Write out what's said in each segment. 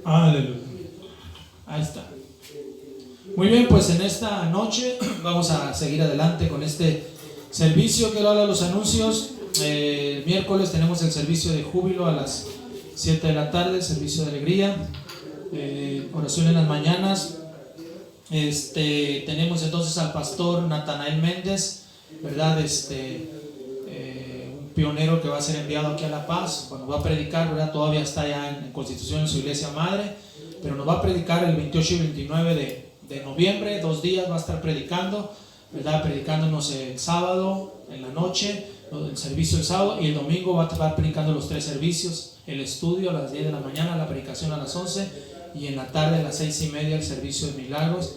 Aleluya. Ahí está. Muy bien, pues en esta noche vamos a seguir adelante con este servicio. Quiero hablar de los anuncios. El miércoles tenemos el servicio de júbilo a las 7 de la tarde, servicio de alegría, oración en las mañanas. Tenemos entonces al pastor Natanael Méndez, ¿verdad? Un pionero que va a ser enviado aquí a La Paz, cuando va a predicar, ¿verdad? Todavía está ya en Constitución en su iglesia madre, pero nos va a predicar el 28 y 29 de noviembre, 2 días va a estar predicando, ¿verdad? Predicándonos el sábado en la noche, el servicio el sábado, y el domingo va a estar predicando los 3 servicios, el estudio a las 10 de la mañana, la predicación a las 11, y en la tarde a las 6:30 el servicio de milagros.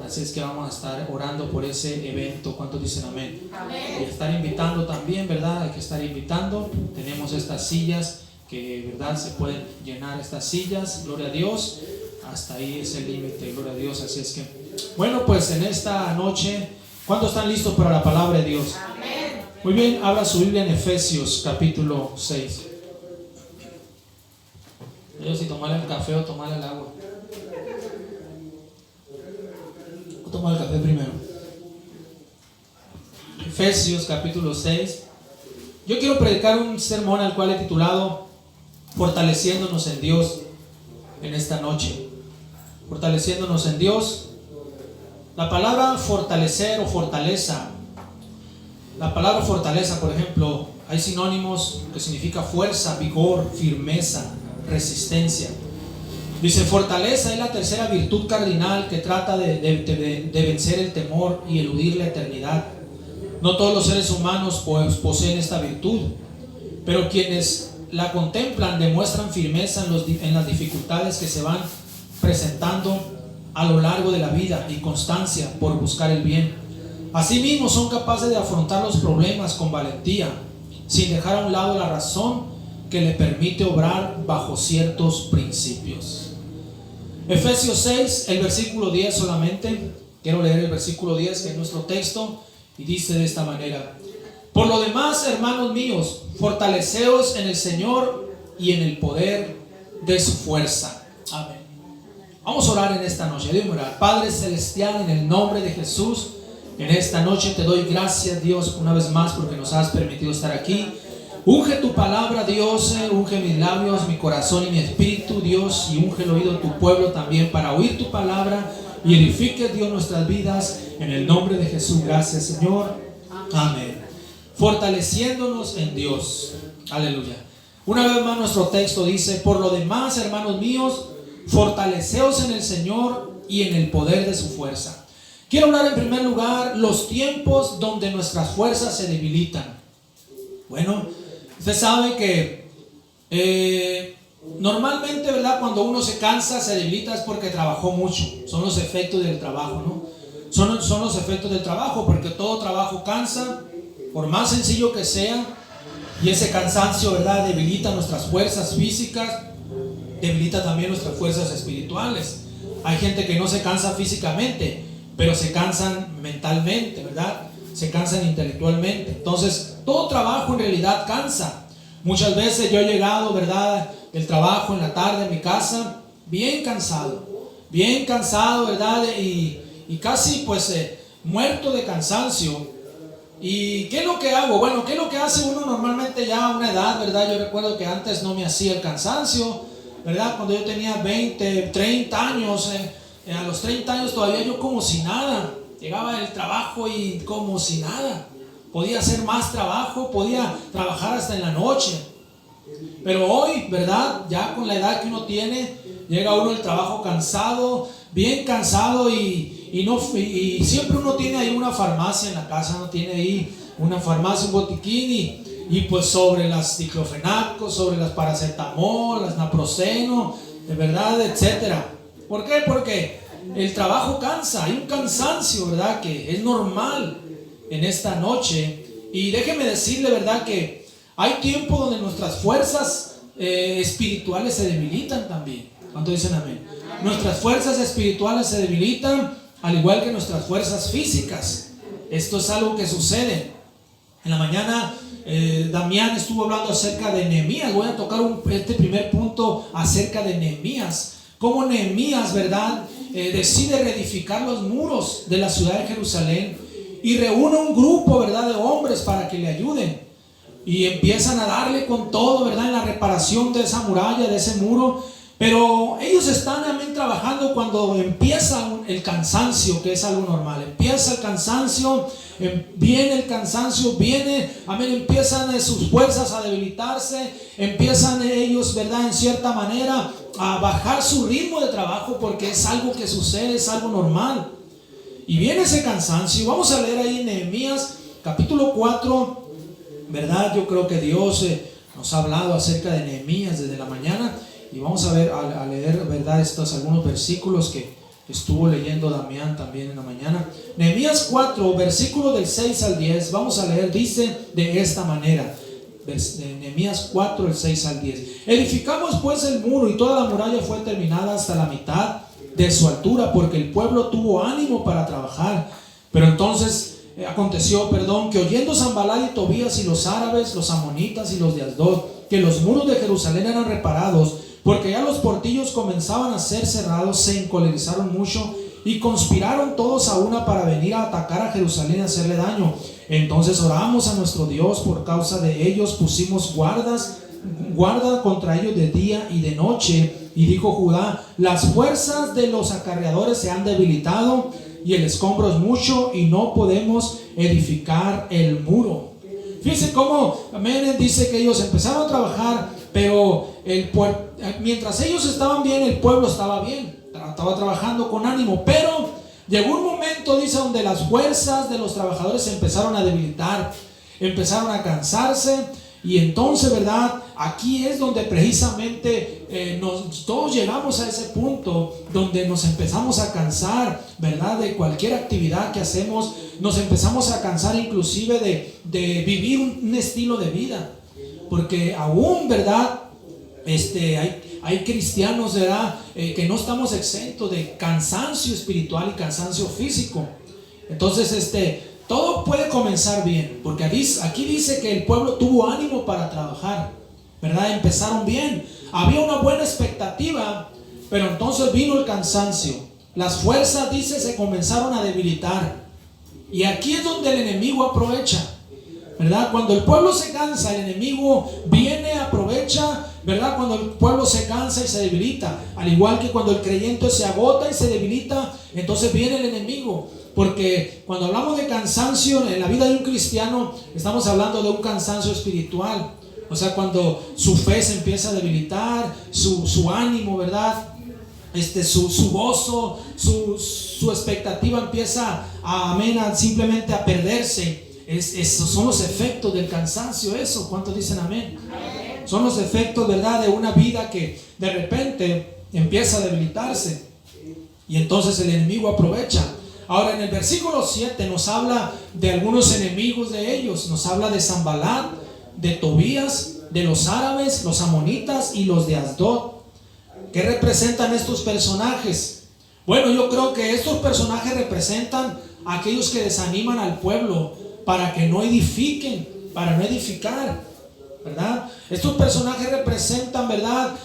Así es que vamos a estar orando por ese evento. ¿Cuántos dicen amén? Amén. Y estar invitando también, ¿verdad? Hay que estar invitando. Tenemos estas sillas que, ¿verdad? Se pueden llenar estas sillas, gloria a Dios. Hasta ahí es el límite, gloria a Dios. Así es que, bueno, pues en esta noche, ¿cuántos están listos para la palabra de Dios? Amén. Muy bien, abra su Biblia en Efesios capítulo 6. Yo si tomarle el café o tomarle el agua. Voy a tomar el café primero. Efesios capítulo 6. Yo quiero predicar un sermón al cual he titulado Fortaleciéndonos en Dios en esta noche. Fortaleciéndonos en Dios. La palabra fortalecer o fortaleza. La palabra fortaleza, por ejemplo, hay sinónimos que significa fuerza, vigor, firmeza, resistencia. Dice, fortaleza es la tercera virtud cardinal que trata de vencer el temor y eludir la eternidad. No todos los seres humanos pues poseen esta virtud, pero quienes la contemplan demuestran firmeza en las dificultades que se van presentando a lo largo de la vida y constancia por buscar el bien. Asimismo son capaces de afrontar los problemas con valentía, sin dejar a un lado la razón que le permite obrar bajo ciertos principios. Efesios 6, el versículo 10 solamente. Quiero leer el versículo 10, que es nuestro texto, y dice de esta manera: por lo demás, hermanos míos, fortaleceos en el Señor y en el poder de su fuerza. Amén. Vamos a orar en esta noche. Debemos orar. Padre celestial, en el nombre de Jesús, en esta noche te doy gracias, Dios, una vez más porque nos has permitido estar aquí. Unge tu palabra, Dios, unge mis labios, mi corazón y mi espíritu, Dios, y unge el oído de tu pueblo también para oír tu palabra y edifique, Dios, nuestras vidas. En el nombre de Jesús, gracias, Señor. Amén. Fortaleciéndonos en Dios. Aleluya. Una vez más nuestro texto dice: por lo demás, hermanos míos, fortaleceos en el Señor y en el poder de su fuerza. Quiero hablar en primer lugar los tiempos donde nuestras fuerzas se debilitan. Bueno, usted sabe que normalmente, ¿verdad? Cuando uno se cansa, se debilita, es porque trabajó mucho. Son los efectos del trabajo, ¿no? Son los efectos del trabajo, porque todo trabajo cansa, por más sencillo que sea. Y ese cansancio, ¿verdad?, debilita nuestras fuerzas físicas, debilita también nuestras fuerzas espirituales. Hay gente que no se cansa físicamente, pero se cansan mentalmente, ¿verdad? Se cansan intelectualmente. Entonces, todo trabajo en realidad cansa. Muchas veces yo he llegado, ¿verdad?, del trabajo en la tarde a mi casa, bien cansado, ¿verdad? Y casi pues muerto de cansancio. ¿Y qué es lo que hago? Bueno, ¿qué es lo que hace uno normalmente ya a una edad, ¿verdad? Yo recuerdo que antes no me hacía el cansancio, ¿verdad? Cuando yo tenía 20, 30 años, a los 30 años todavía yo como si nada. Llegaba del trabajo y como si nada. Podía hacer más trabajo, podía trabajar hasta en la noche. Pero hoy, ¿verdad? Ya con la edad que uno tiene, llega uno del trabajo cansado, bien cansado y siempre uno tiene ahí una farmacia en la casa, no tiene ahí una farmacia, un botiquín y pues sobre las diclofenaco, sobre las paracetamol, las naproxeno, de verdad, etcétera. ¿Por qué? Porque el trabajo cansa, hay un cansancio, ¿verdad?, que es normal en esta noche. Y déjeme decirle, ¿verdad?, que hay tiempo donde nuestras fuerzas espirituales se debilitan también. ¿Cuántos dicen amén? Nuestras fuerzas espirituales se debilitan, al igual que nuestras fuerzas físicas. Esto es algo que sucede. En la mañana Damián estuvo hablando acerca de Nehemías. Voy a tocar este primer punto acerca de Nehemías, cómo Nehemías, ¿verdad? Decide reedificar los muros de la ciudad de Jerusalén y reúne un grupo, ¿verdad?, de hombres para que le ayuden. Y empiezan a darle con todo, ¿verdad?, en la reparación de esa muralla, de ese muro. Pero ellos están también trabajando cuando empieza el cansancio, que es algo normal. Empieza el cansancio, viene el cansancio, empiezan sus fuerzas a debilitarse, empiezan ellos, ¿verdad?, en cierta manera a bajar su ritmo de trabajo, porque es algo que sucede, es algo normal. Y viene ese cansancio. Vamos a leer ahí en Nehemías capítulo 4, ¿verdad? Yo creo que Dios nos ha hablado acerca de Nehemías desde la mañana. Y vamos a ver, a leer, ¿verdad?, estos algunos versículos que estuvo leyendo Damián también en la mañana. Nehemías 4, versículo del 6 al 10. Vamos a leer, dice de esta manera. Nehemías 4, el 6 al 10. Edificamos pues el muro, y toda la muralla fue terminada hasta la mitad de su altura, porque el pueblo tuvo ánimo para trabajar. Pero entonces aconteció, que oyendo Sanballat y Tobías y los árabes, los amonitas y los de Asdod, que los muros de Jerusalén eran reparados, porque ya los portillos comenzaban a ser cerrados, se encolerizaron mucho y conspiraron todos a una para venir a atacar a Jerusalén y hacerle daño. Entonces oramos a nuestro Dios por causa de ellos, pusimos guarda contra ellos de día y de noche. Y dijo Judá: las fuerzas de los acarreadores se han debilitado y el escombro es mucho y no podemos edificar el muro. Fíjense cómo amén, dice que ellos empezaron a trabajar, pero mientras ellos estaban bien, el pueblo estaba bien, estaba trabajando con ánimo. Pero llegó un momento, dice, donde las fuerzas de los trabajadores se empezaron a debilitar, empezaron a cansarse. Y entonces, ¿verdad?, aquí es donde precisamente todos llegamos a ese punto donde nos empezamos a cansar, ¿verdad?, de cualquier actividad que hacemos. Nos empezamos a cansar inclusive de vivir un estilo de vida, porque aún, ¿verdad?, hay cristianos, ¿verdad?, que no estamos exentos de cansancio espiritual y cansancio físico. Entonces, todo puede comenzar bien, porque aquí dice que el pueblo tuvo ánimo para trabajar, ¿verdad? Empezaron bien, había una buena expectativa, pero entonces vino el cansancio. Las fuerzas, dice, se comenzaron a debilitar. Y aquí es donde el enemigo aprovecha, ¿verdad? Cuando el pueblo se cansa, el enemigo viene, aprovecha, ¿verdad? Cuando el pueblo se cansa y se debilita, al igual que cuando el creyente se agota y se debilita, entonces viene el enemigo. Porque cuando hablamos de cansancio en la vida de un cristiano, estamos hablando de un cansancio espiritual. O sea, cuando su fe se empieza a debilitar, su ánimo, ¿verdad?, su gozo, su expectativa empieza simplemente a perderse. Esos son los efectos del cansancio. Eso, ¿cuántos dicen amén? Son los efectos, ¿verdad?, de una vida que de repente empieza a debilitarse, y entonces el enemigo aprovecha. Ahora, en el versículo 7 nos habla de algunos enemigos de ellos. Nos habla de Sanballat, de Tobías, de los árabes, los amonitas y los de Asdod. ¿Qué representan estos personajes? Bueno, yo creo que estos personajes representan a aquellos que desaniman al pueblo para que no edifiquen, para no edificar, ¿verdad? Estos personajes representan, ¿verdad?,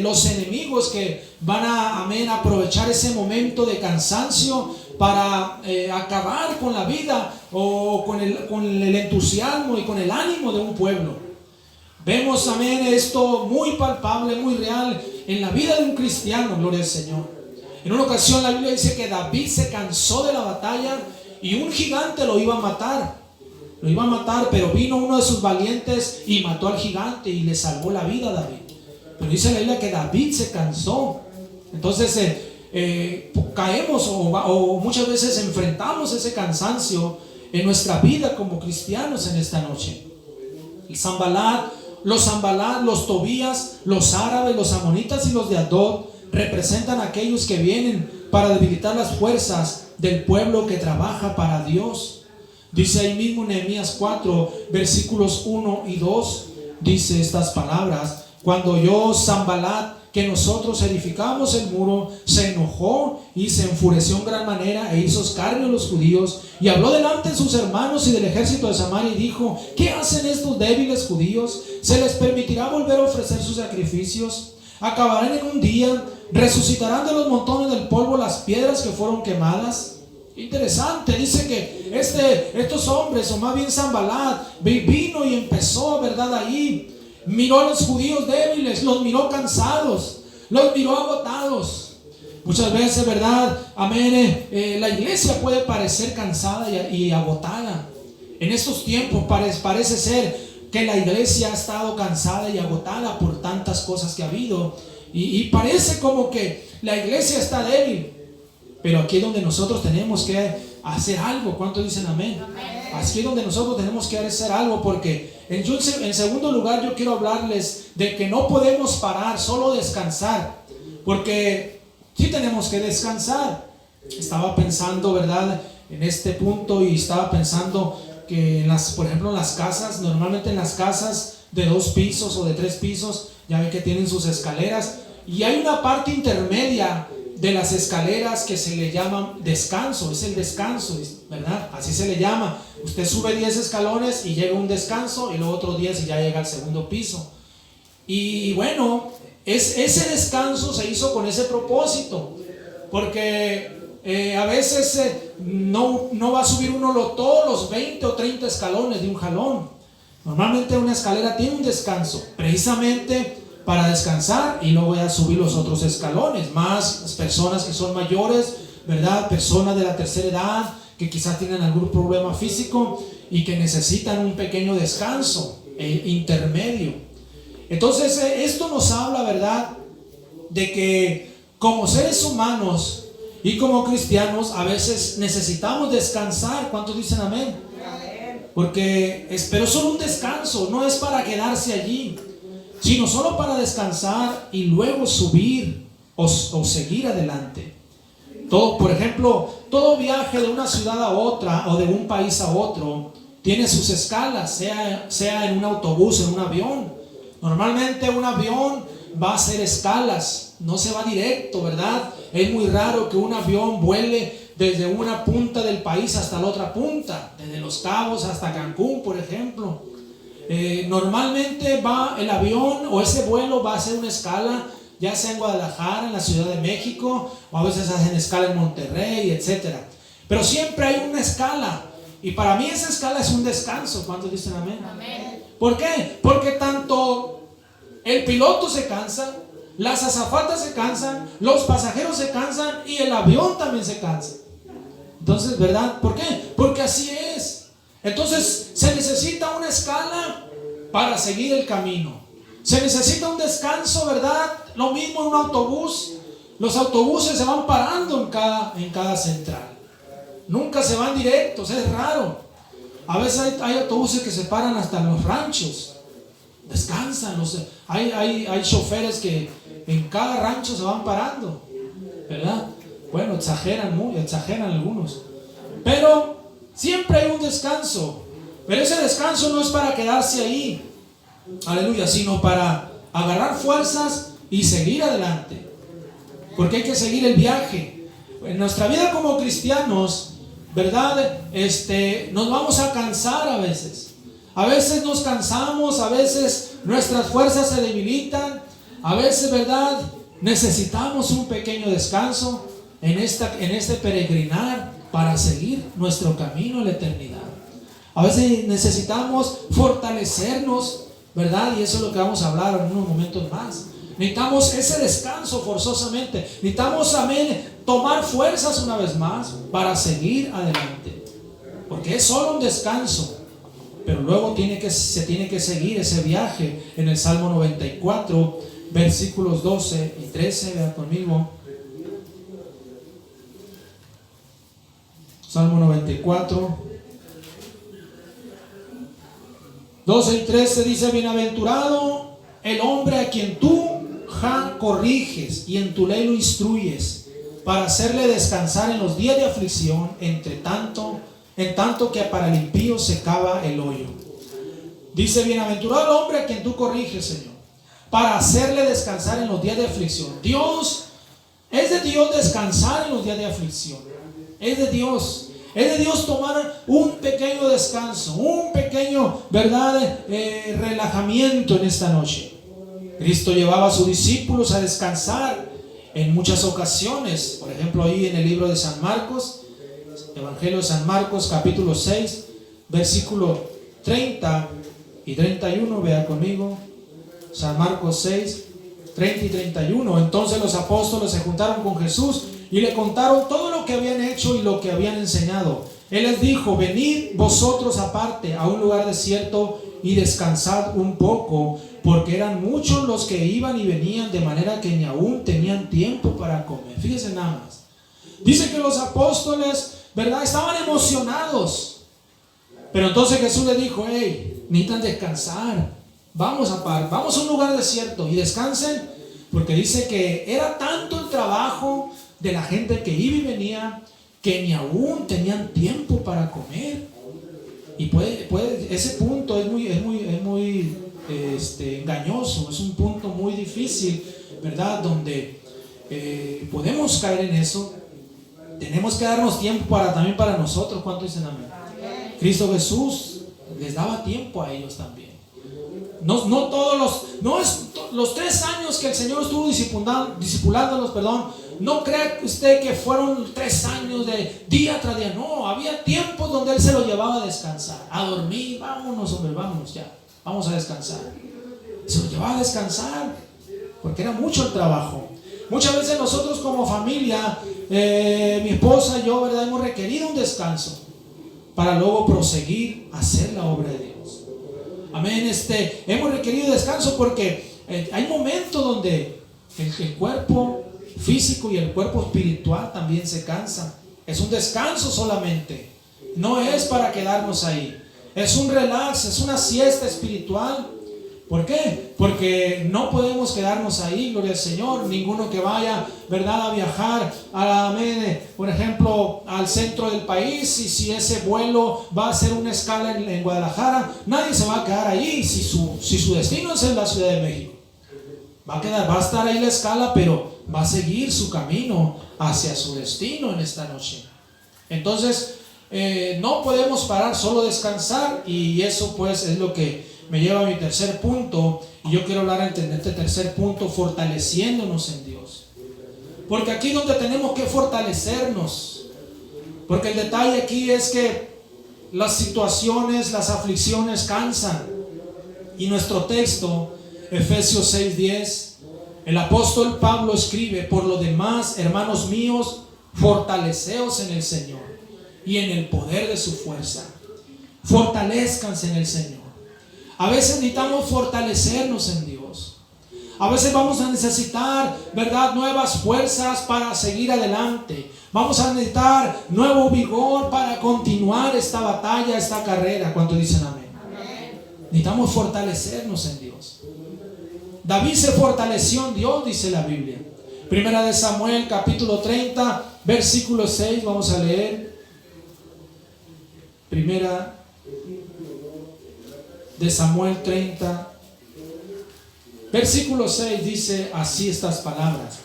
los enemigos que van a aprovechar ese momento de cansancio para acabar con la vida o con el entusiasmo y con el ánimo de un pueblo. Vemos, esto muy palpable, muy real en la vida de un cristiano, gloria al Señor. En una ocasión la Biblia dice que David se cansó de la batalla y un gigante lo iba a matar. Lo iba a matar, pero vino uno de sus valientes y mató al gigante y le salvó la vida a David. Pero dice la Biblia que David se cansó. Entonces caemos o muchas veces enfrentamos ese cansancio en nuestra vida como cristianos en esta noche. Los Sanballat, los Tobías, los árabes, los amonitas y los de Asdod representan a aquellos que vienen para debilitar las fuerzas del pueblo que trabaja para Dios. Dice ahí mismo Nehemías 4, versículos 1 y 2, dice estas palabras: cuando oyó Sanballat que nosotros edificamos el muro, se enojó y se enfureció en gran manera e hizo escarnio a los judíos, y habló delante de sus hermanos y del ejército de Samaria y dijo: ¿qué hacen estos débiles judíos? ¿Se les permitirá volver a ofrecer sus sacrificios? acabarán en un día, resucitarán de los montones del polvo las piedras que fueron quemadas. Interesante, dice que estos hombres, o más bien Sanbalat, vino y empezó, ¿verdad? Ahí miró a los judíos débiles, los miró cansados, los miró agotados. Muchas veces, ¿verdad? Amén, la iglesia puede parecer cansada y agotada. En estos tiempos parece ser que la iglesia ha estado cansada y agotada por tantas cosas que ha habido. Y parece como que la iglesia está débil. Pero aquí es donde nosotros tenemos que hacer algo. ¿Cuántos dicen amén? Amén. Aquí es donde nosotros tenemos que hacer algo, porque en segundo lugar yo quiero hablarles de que no podemos parar, solo descansar. Porque sí tenemos que descansar. Estaba pensando, ¿verdad?, en este punto, y estaba pensando que por ejemplo en las casas, normalmente en las casas de 2 pisos o de 3 pisos, ya ven que tienen sus escaleras, y hay una parte intermedia de las escaleras que se le llama descanso. Es el descanso, ¿verdad? Así se le llama. Usted sube 10 escalones y llega a un descanso, y luego otros 10 y ya llega al segundo piso. Y bueno, ese descanso se hizo con ese propósito, porque a veces no va a subir uno todos los 20 o 30 escalones de un jalón. Normalmente una escalera tiene un descanso, precisamente para descansar, y luego ya subir los otros escalones. Más las personas que son mayores, ¿verdad? Personas de la tercera edad que quizás tienen algún problema físico y que necesitan un pequeño descanso intermedio. Entonces esto nos habla, ¿verdad?, de que como seres humanos y como cristianos a veces necesitamos descansar. ¿Cuántos dicen amén? Porque pero solo un descanso, no es para quedarse allí, sino solo para descansar y luego subir o seguir adelante. Por ejemplo, todo viaje de una ciudad a otra o de un país a otro tiene sus escalas, sea en un autobús, en un avión. Normalmente un avión va a hacer escalas, no se va directo, ¿verdad? Es muy raro que un avión vuele desde una punta del país hasta la otra punta, desde Los Cabos hasta Cancún, por ejemplo. Normalmente va el avión o ese vuelo va a hacer una escala, ya sea en Guadalajara, en la Ciudad de México, o a veces hacen escala en Monterrey, etc. Pero siempre hay una escala, y para mí esa escala es un descanso. ¿Cuántos dicen amén? Amén. ¿Por qué? Porque tanto el piloto se cansa, las azafatas se cansan, los pasajeros se cansan y el avión también se cansa. Entonces, ¿verdad? ¿Por qué? Porque así es. Entonces se necesita una escala para seguir el camino. Se necesita un descanso, ¿verdad? Lo mismo en un autobús. Los autobuses se van parando en cada central. Nunca se van directos, es raro. A veces hay autobuses que se paran hasta en los ranchos. Descansan. Hay choferes que en cada rancho se van parando, ¿verdad? Bueno, exageran algunos. Pero siempre hay un descanso. Pero ese descanso no es para quedarse ahí, aleluya, sino para agarrar fuerzas y seguir adelante. Porque hay que seguir el viaje. En nuestra vida como cristianos, ¿verdad? Nos vamos a cansar a veces. A veces nos cansamos, a veces nuestras fuerzas se debilitan. A veces, ¿verdad?, necesitamos un pequeño descanso en este peregrinar para seguir nuestro camino a la eternidad. A veces necesitamos fortalecernos, ¿verdad? Y eso es lo que vamos a hablar en unos momentos más. Necesitamos ese descanso forzosamente. Necesitamos, amén, tomar fuerzas una vez más para seguir adelante. Porque es solo un descanso, pero luego se tiene que seguir ese viaje. En el Salmo 94, versículos 12 y 13, vean conmigo. Salmo 94, 12 y 13 dice: bienaventurado el hombre a quien tú corriges y en tu ley lo instruyes, para hacerle descansar en los días de aflicción, en tanto que para el impío se cava el hoyo. Dice: bienaventurado el hombre a quien tú corriges, Señor, para hacerle descansar en los días de aflicción. Es de Dios descansar en los días de aflicción. Es de Dios tomar un pequeño descanso, un pequeño, ¿verdad?, relajamiento en esta noche. Cristo llevaba a sus discípulos a descansar en muchas ocasiones. Por ejemplo, ahí en el libro de San Marcos, Evangelio de San Marcos, capítulo 6, versículo 30 y 31, vea conmigo. San Marcos 6, 30 y 31. Entonces los apóstoles se juntaron con Jesús y le contaron todo lo que habían hecho y lo que habían enseñado. Él les dijo: venid vosotros aparte a un lugar desierto y descansad un poco, porque eran muchos los que iban y venían, de manera que ni aún tenían tiempo para comer. Fíjense nada más. Dice que los apóstoles, ¿verdad?, estaban emocionados. Pero entonces Jesús les dijo: hey, necesitan descansar. Vamos a un lugar desierto y descansen, porque dice que era tanto el trabajo de la gente que iba y venía que ni aún tenían tiempo para comer. Y ese punto es muy engañoso, es un punto muy difícil, ¿verdad? Donde podemos caer en eso. Tenemos que darnos tiempo también para nosotros. ¿Cuánto dicen amén? Cristo Jesús les daba tiempo a ellos también. Los 3 años que el Señor estuvo discipulándolos, no crea usted que fueron 3 años de día tras día. No, había tiempos donde Él se lo llevaba a descansar, a dormir. Vámonos, hombre, vámonos ya, vamos a descansar. Se lo llevaba a descansar porque era mucho el trabajo. Muchas veces nosotros como familia, mi esposa y yo, ¿verdad?, hemos requerido un descanso para luego proseguir a hacer la obra de Dios. Amén. Hemos requerido descanso porque hay momentos donde el cuerpo físico y el cuerpo espiritual también se cansan. Es un descanso solamente, no es para quedarnos ahí. Es un relax, es una siesta espiritual. ¿Por qué? Porque no podemos quedarnos ahí, gloria al Señor. Ninguno que vaya, ¿verdad?, a viajar, por ejemplo, al centro del país, y si ese vuelo va a hacer una escala en Guadalajara, nadie se va a quedar ahí si su destino es en la Ciudad de México. Va a estar ahí la escala, pero va a seguir su camino hacia su destino en esta noche. Entonces, no podemos parar, solo descansar, y eso pues es lo que me lleva a mi tercer punto. Y yo quiero hablar en este tercer punto, fortaleciéndonos en Dios. Porque aquí es donde tenemos que fortalecernos. Porque el detalle aquí es que las situaciones, las aflicciones cansan. Y nuestro texto, Efesios 6:10, el apóstol Pablo escribe: por lo demás, hermanos míos, fortaleceos en el Señor y en el poder de su fuerza. Fortalezcanse en el Señor. A veces necesitamos fortalecernos en Dios. A veces vamos a necesitar, ¿verdad?, nuevas fuerzas para seguir adelante. Vamos a necesitar nuevo vigor para continuar esta batalla, esta carrera. ¿Cuánto dicen amén? Amén. Necesitamos fortalecernos en Dios. David se fortaleció en Dios, dice la Biblia. Primera de Samuel, capítulo 30, versículo 6, vamos a leer. Primera de Samuel 30, versículo 6, dice así estas palabras: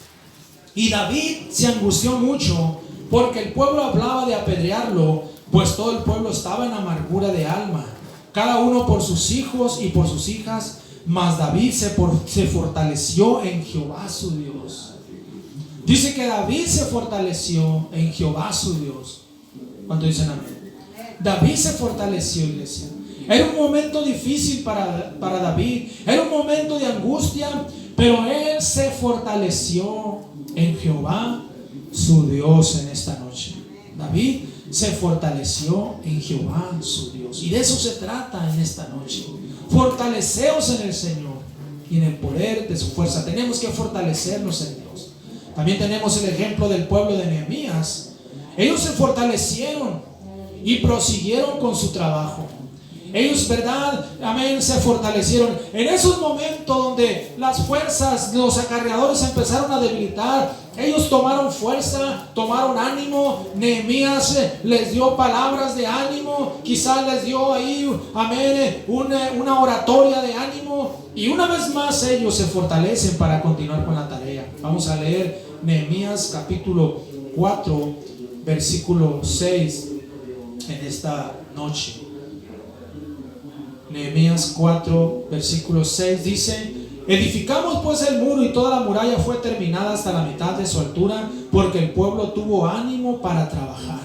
y David se angustió mucho porque el pueblo hablaba de apedrearlo, pues todo el pueblo estaba en amargura de alma, cada uno por sus hijos y por sus hijas. Mas David se fortaleció en Jehová su Dios. Dice que David se fortaleció en Jehová su Dios. ¿Cuánto dicen amén? David se fortaleció, iglesia. Era un momento difícil para David, era un momento de angustia, pero él se fortaleció en Jehová su Dios en esta noche. David se fortaleció en Jehová su Dios, y de eso se trata en esta noche. Fortaleceos en el Señor y en el poder de su fuerza. Tenemos que fortalecernos en Dios. También tenemos el ejemplo del pueblo de Nehemías. Ellos se fortalecieron y prosiguieron con su trabajo. Ellos, ¿verdad? Amén, se fortalecieron. En esos momentos donde las fuerzas, los acarreadores empezaron a debilitar, ellos tomaron fuerza, tomaron ánimo. Nehemías les dio palabras de ánimo, quizás les dio ahí, amén, una oratoria de ánimo. Y una vez más ellos se fortalecen para continuar con la tarea. Vamos a leer Nehemías capítulo 4, versículo 6 en esta noche. Nehemías 4, versículo 6 dice: Edificamos pues el muro y toda la muralla fue terminada hasta la mitad de su altura, porque el pueblo tuvo ánimo para trabajar.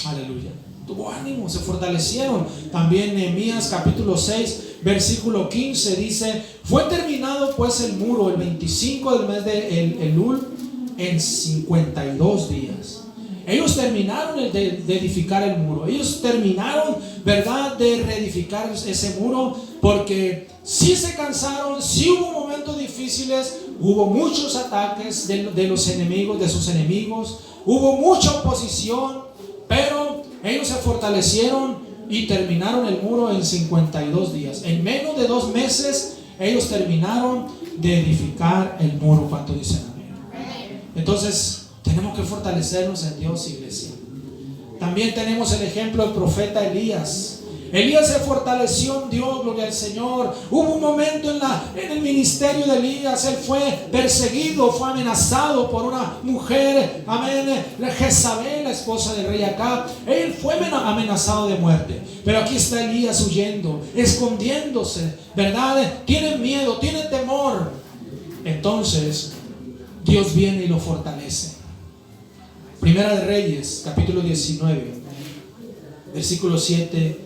Aleluya. Tuvo ánimo, se fortalecieron. También Nehemías capítulo 6 versículo 15 dice: fue terminado pues el muro el 25 del mes de Elul en 52 días. Ellos terminaron de edificar el muro. Ellos terminaron, ¿verdad?, de reedificar ese muro, porque sí se cansaron, sí hubo momentos difíciles, hubo muchos ataques de los enemigos, de sus enemigos, hubo mucha oposición, pero ellos se fortalecieron y terminaron el muro en 52 días. En menos de 2 meses ellos terminaron de edificar el muro. ¿Cuánto dicen amén? Entonces tenemos que fortalecernos en Dios, iglesia. También tenemos el ejemplo del profeta Elías. Elías se fortaleció en Dios, gloria al Señor. Hubo un momento en el ministerio de Elías, él fue perseguido, fue amenazado por una mujer, amén, Jezabel, la esposa del rey Acab. Él fue amenazado de muerte. Pero aquí está Elías huyendo, escondiéndose, ¿verdad? Tiene miedo, tiene temor. Entonces Dios viene y lo fortalece. Primera de Reyes, capítulo 19, versículo 7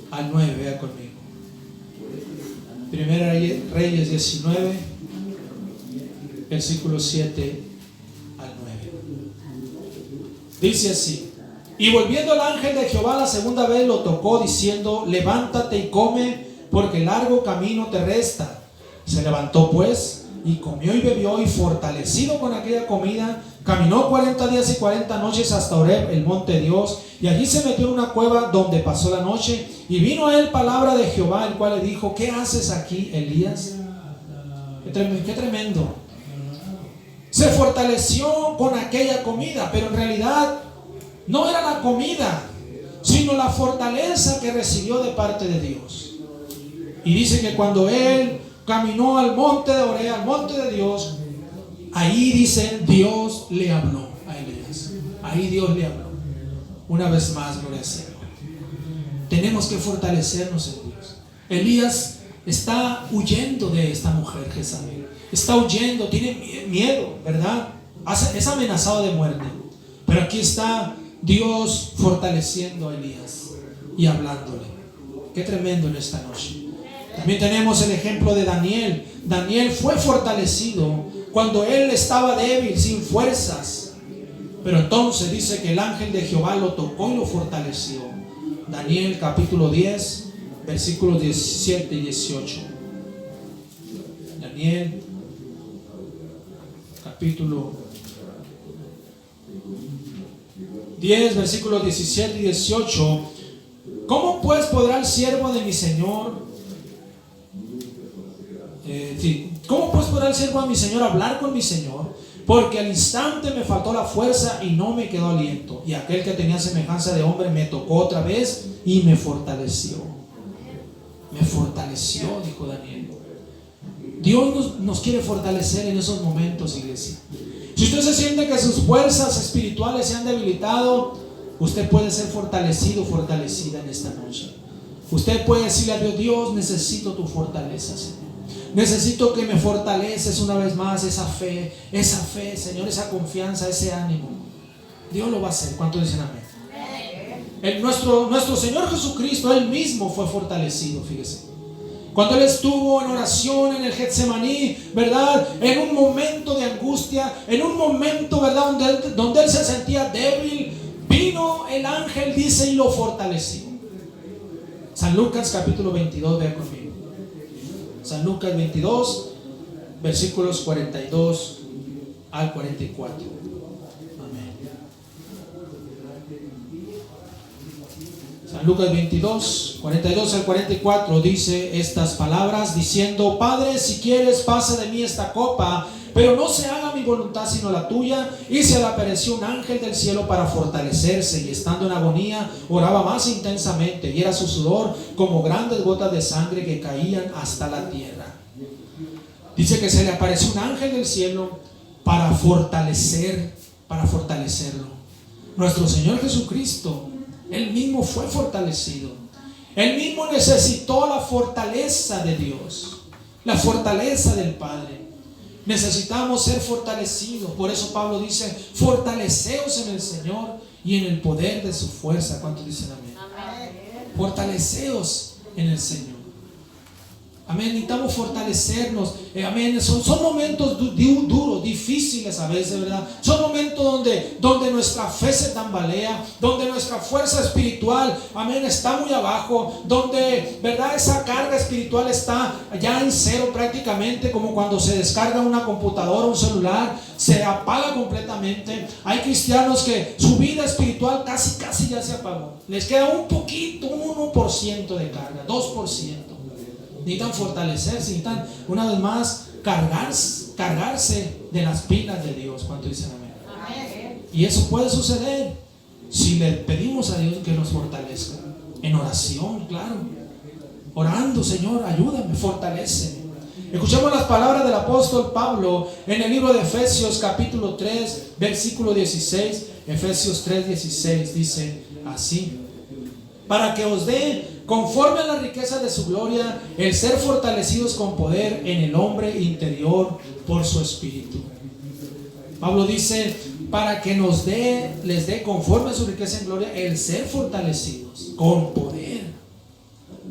al 9, vea conmigo. Primera Reyes 19, versículo 7 al 9. Dice así: y volviendo el ángel de Jehová la segunda vez lo tocó, diciendo: levántate y come, porque largo camino te resta. Se levantó pues y comió y bebió, y fortalecido con aquella comida, caminó 40 días y 40 noches hasta Horeb, el monte de Dios, y allí se metió en una cueva donde pasó la noche. Y vino a él palabra de Jehová, el cual le dijo: ¿qué haces aquí, Elías? Qué tremendo. Se fortaleció con aquella comida, pero en realidad no era la comida, sino la fortaleza que recibió de parte de Dios. Y dice que cuando él caminó al monte de Horeb, al monte de Dios, ahí dice, Dios le habló a Elías. Ahí Dios le habló. Una vez más, gloria al Señor. Tenemos que fortalecernos en Dios. Elías está huyendo de esta mujer Jezabel. Está huyendo, tiene miedo, ¿verdad? Es amenazado de muerte. Pero aquí está Dios fortaleciendo a Elías y hablándole. Qué tremendo en esta noche. También tenemos el ejemplo de Daniel. Daniel fue fortalecido cuando él estaba débil, sin fuerzas. Pero entonces dice que el ángel de Jehová lo tocó y lo fortaleció. Daniel capítulo 10, versículos 17 y 18. Daniel capítulo 10, versículos 17 y 18. ¿Cómo pues podrá el siervo de mi Señor ¿cómo pues podrá el siervo de mi Señor hablar con mi Señor? Porque al instante me faltó la fuerza y no me quedó aliento. Y aquel que tenía semejanza de hombre me tocó otra vez y me fortaleció. Me fortaleció, dijo Daniel. Dios nos quiere fortalecer en esos momentos, iglesia. Si usted se siente que sus fuerzas espirituales se han debilitado, usted puede ser fortalecido, fortalecida en esta noche. Usted puede decirle a Dios: Dios, necesito tu fortaleza, Señor. Necesito que me fortaleces una vez más esa fe, Señor, esa confianza, ese ánimo. Dios lo va a hacer. ¿Cuánto dicen amén? Nuestro Señor Jesucristo, Él mismo fue fortalecido, fíjese. Cuando Él estuvo en oración en el Getsemaní, ¿verdad? En un momento de angustia, en un momento, ¿verdad?, donde Él se sentía débil, vino el ángel, dice, y lo fortaleció. San Lucas capítulo 22, vea conmigo. San Lucas 22, versículos 42 al 44. Amén. San Lucas 22, 42 al 44 dice estas palabras, diciendo: Padre, si quieres, pasa de mí esta copa, pero no se haga mi voluntad sino la tuya. Y se le apareció un ángel del cielo para fortalecerse, y estando en agonía oraba más intensamente, y era su sudor como grandes gotas de sangre que caían hasta la tierra. Dice que se le apareció un ángel del cielo para fortalecerlo. Nuestro Señor Jesucristo, Él mismo fue fortalecido. Él mismo necesitó la fortaleza de Dios. la fortaleza del Padre. Necesitamos ser fortalecidos. Por eso Pablo dice: fortaleceos en el Señor y en el poder de su fuerza. ¿Cuántos dicen amén? Fortaleceos en el Señor. Amén. Necesitamos fortalecernos. Amén. Son momentos duros, difíciles a veces, ¿verdad? Son momentos donde nuestra fe se tambalea, donde nuestra fuerza espiritual, amén, está muy abajo, donde, ¿verdad?, esa carga espiritual está ya en cero prácticamente, como cuando se descarga una computadora, un celular, se apaga completamente. Hay cristianos que su vida espiritual casi ya se apagó. Les queda un poquito, un 1% de carga, 2%. Necesitan fortalecerse, necesitan una vez más cargarse de las pilas de Dios. ¿Cuánto dicen amén? Amén. Y eso puede suceder si le pedimos a Dios que nos fortalezca en oración, claro, orando: Señor, ayúdame, fortaléceme. Escuchemos las palabras del apóstol Pablo en el libro de Efesios capítulo 3 versículo 16. Efesios 3:16 dice así: para que os dé, conforme a la riqueza de su gloria, el ser fortalecidos con poder en el hombre interior por su espíritu. Pablo dice: para que les dé conforme a su riqueza en gloria, el ser fortalecidos con poder.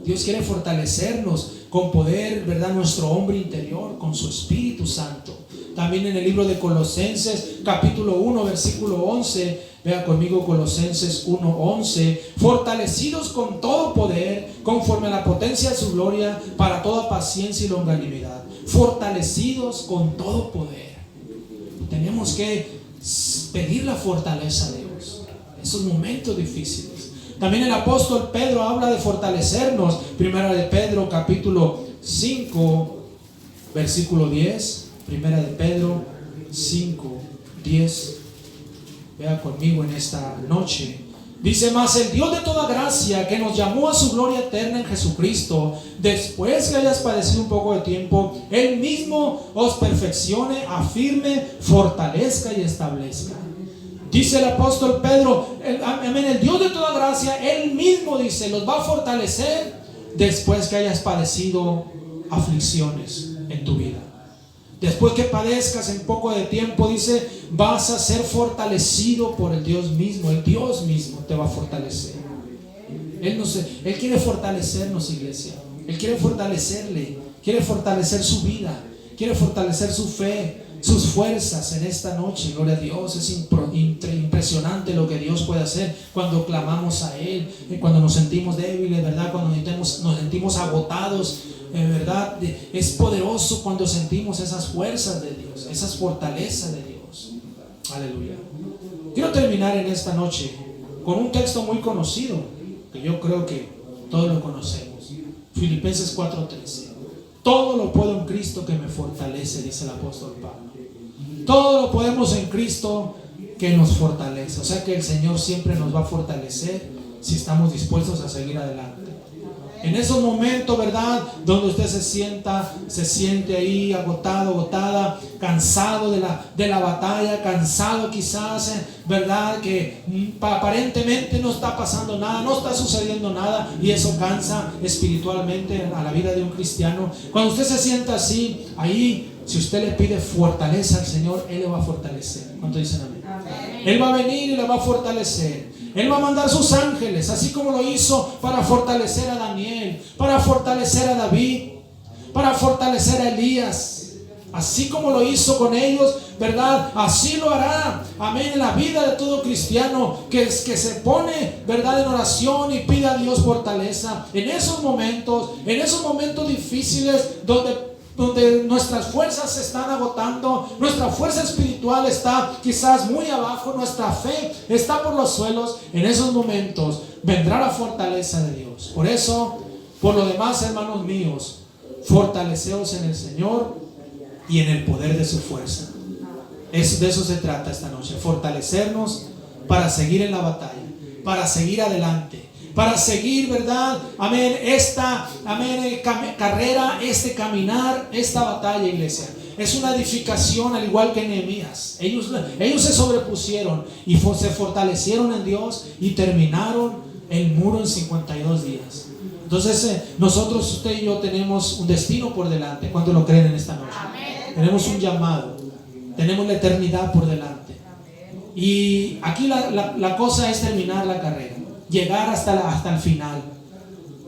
Dios quiere fortalecernos con poder, ¿verdad?, nuestro hombre interior, con su Espíritu Santo. También en el libro de Colosenses capítulo 1 versículo 11, vea conmigo Colosenses 1:11: fortalecidos con todo poder conforme a la potencia de su gloria, para toda paciencia y longanimidad. Fortalecidos con todo poder. Tenemos que pedir la fortaleza de Dios en esos momentos difíciles. También el apóstol Pedro habla de fortalecernos. Primera de Pedro capítulo 5 versículo 10. Primera de Pedro 5:10. Vea conmigo en esta noche. Dice: mas el Dios de toda gracia, que nos llamó a su gloria eterna en Jesucristo, después que hayas padecido un poco de tiempo, Él mismo os perfeccione, afirme, fortalezca y establezca. Dice el apóstol Pedro, amén, el Dios de toda gracia, Él mismo, dice, los va a fortalecer después que hayas padecido aflicciones en tu vida. Después que padezcas en poco de tiempo, dice, vas a ser fortalecido por el Dios mismo. El Dios mismo te va a fortalecer. Él quiere fortalecernos, iglesia. Él quiere fortalecerle, quiere fortalecer su vida, quiere fortalecer su fe, sus fuerzas en esta noche. Gloria a Dios. Es impresionante lo que Dios puede hacer cuando clamamos a Él, cuando nos sentimos débiles, ¿verdad? Cuando nos sentimos agotados, ¿verdad? Es poderoso cuando sentimos esas fuerzas de Dios, esas fortalezas de Dios. Aleluya. Quiero terminar en esta noche con un texto muy conocido, que yo creo que todos lo conocemos. Filipenses 4:13. Todo lo puedo en Cristo que me fortalece, dice el apóstol Pablo. Todo lo podemos en Cristo que nos fortalece. O sea que el Señor siempre nos va a fortalecer si estamos dispuestos a seguir adelante. En esos momentos, ¿verdad?, donde usted se siente ahí agotado, agotada, cansado de la batalla, cansado quizás, ¿verdad?, que aparentemente no está pasando nada, no está sucediendo nada, y eso cansa espiritualmente a la vida de un cristiano. Cuando usted se sienta así, ahí, si usted le pide fortaleza al Señor, Él le va a fortalecer. ¿Cuántos dicen amén? Amén. Él va a venir y le va a fortalecer. Él va a mandar sus ángeles, así como lo hizo para fortalecer a Daniel, para fortalecer a David, para fortalecer a Elías. Así como lo hizo con ellos, ¿verdad? Así lo hará, amén, en la vida de todo cristiano que se pone, ¿verdad?, en oración y pide a Dios fortaleza. En esos momentos difíciles donde nuestras fuerzas se están agotando, nuestra fuerza espiritual está quizás muy abajo, nuestra fe está por los suelos, en esos momentos vendrá la fortaleza de Dios. Por eso, por lo demás, hermanos míos, fortaleceos en el Señor y en el poder de su fuerza. De eso se trata esta noche, fortalecernos para seguir en la batalla, para seguir adelante, para seguir, ¿verdad? Amén, carrera, caminar, esta batalla, iglesia. Es una edificación al igual que Nehemías. Ellos se sobrepusieron y se fortalecieron en Dios y terminaron el muro en 52 días. Entonces nosotros, usted y yo, tenemos un destino por delante. ¿Cuántos lo creen en esta noche? Amén. Tenemos un llamado, tenemos la eternidad por delante. Y aquí la cosa es terminar la carrera, llegar hasta el final.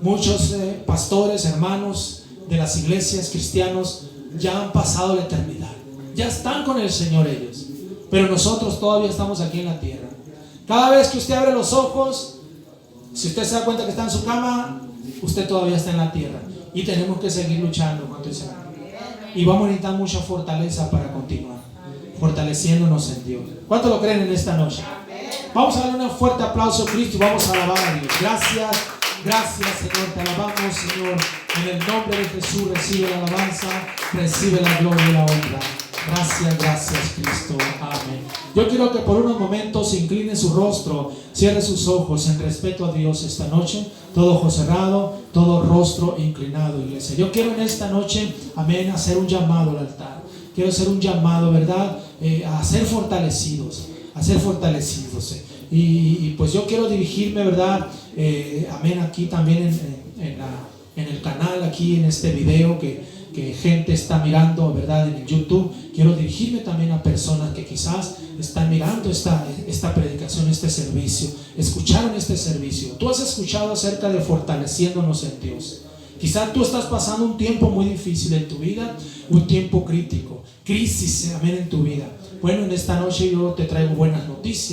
Muchos pastores, hermanos de las iglesias cristianos ya han pasado la eternidad, ya están con el Señor ellos, pero nosotros todavía estamos aquí en la tierra. Cada vez que usted abre los ojos, si usted se da cuenta que está en su cama, usted todavía está en la tierra, y tenemos que seguir luchando contra el Señor. Y vamos a necesitar mucha fortaleza para continuar fortaleciéndonos en Dios. ¿Cuántos lo creen en esta noche? Vamos a darle un fuerte aplauso a Cristo y vamos a alabar a Dios. Gracias, gracias, Señor, te alabamos, Señor. En el nombre de Jesús recibe la alabanza, recibe la gloria y la honra. Gracias, gracias, Cristo. Amén. Yo quiero que por unos momentos incline su rostro, cierre sus ojos en respeto a Dios esta noche. Todo ojo cerrado, todo rostro inclinado, iglesia. Yo quiero en esta noche, amén, hacer un llamado al altar. Quiero hacer un llamado, ¿verdad? A ser fortalecidos, a ser fortalecidos. Y pues yo quiero dirigirme, ¿verdad? Amén, aquí también en el canal, aquí en este video que gente está mirando, ¿verdad? En el YouTube. Quiero dirigirme también a personas que quizás están mirando esta predicación, este servicio, escucharon este servicio. Tú has escuchado acerca de fortaleciéndonos en Dios. Quizás tú estás pasando un tiempo muy difícil en tu vida, un tiempo crítico, crisis, amén, en tu vida. Bueno, en esta noche yo te traigo buenas noticias.